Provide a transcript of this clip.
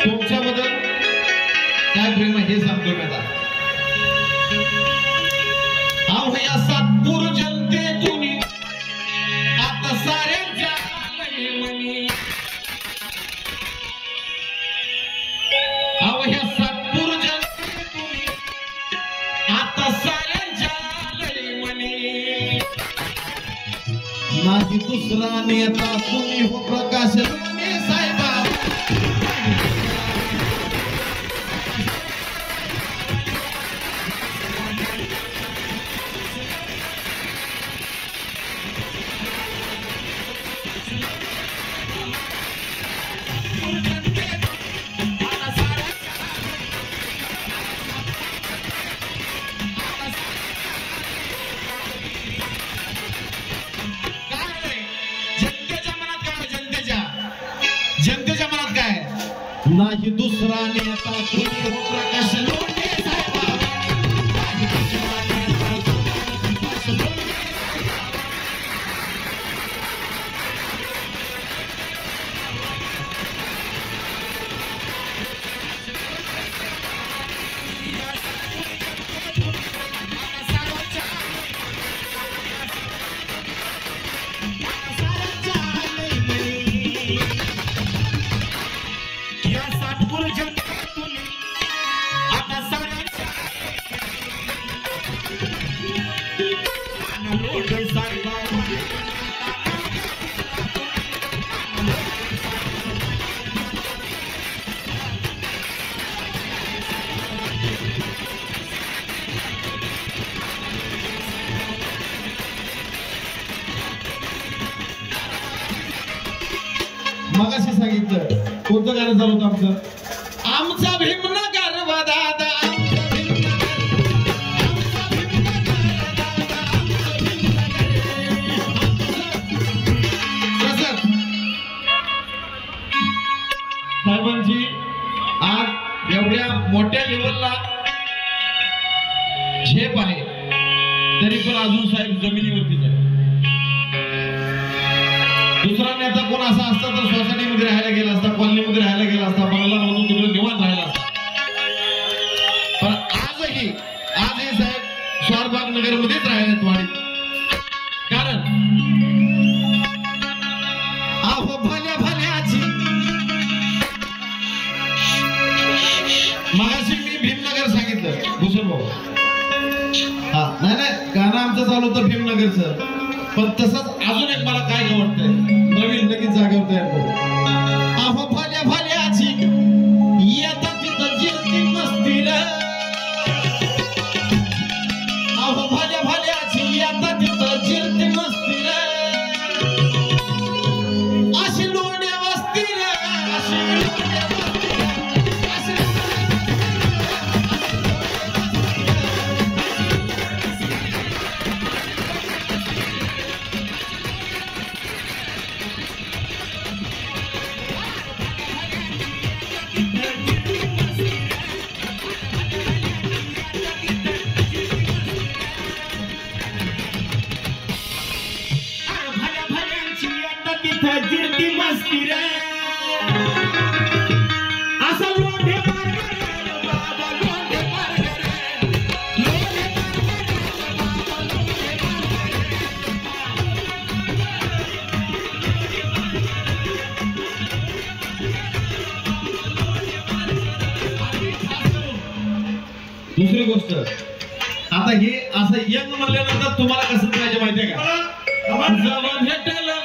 तुमच्याबद्दल काय प्रेम आहे हे सांगतो मी आता. अहो या सातपूर जनतेतून आता साऱ्यांच्या मनी, अहो या सातपूर जनतेतून आता साऱ्यांच्या मनी, नाही दुसरा नेता तुम्ही हो प्रकाश लोणे साहेबा. जनतेच्या मनात काय नाही दुसरा नेता तुम्ही हो प्रकाश लोणे साहेबा. मगाशी सांगितलं कोणतं गाणं चालू होतं आमचं. आमचा भीमनगर वा दादा, आमचा भीमनगर, आमचा भीमनगर दादा, आमचा भीमनगर. साहेबांची आज एवढ्या मोठ्या लेवलला झेप आहे तरी पण अजून साहेब जमिनीवरतीच आहे. दुसरा नेता कोण असा असता तर सोसायटीमध्ये राहायला गेला असता, कॉलनीमध्ये राहायला गेला असता, बंगला म्हणून तिकडे निवांत राहिला असता. पण आजही साहेब स्वारबाग नगर मध्येच राहिलेत वाडीत. कारण अहो भल्या भल्याची, मगाशी मी भीमनगर सांगितलं भूषण भाऊ. हा नाही गाणं आमचं चालू होतं भीमनगरचं. पण तसंच अजून एक मला काय आवडतंय नवीन लगेच जागेवर तयार करू. अहो भल्या भल्याची येतात तिथं जिरती मस्तीला, अहो भल्या भल्याची येतात तिथं जिरती मस्तीला, अशी लोण्या वस्तीला, अशी लोण्या वस्तीला, अशी दुसरी गोष्ट. आता हे असं यंग म्हणल्यानंतर तुम्हाला कसं पाहिजे माहितीये का, जवळ भेटलं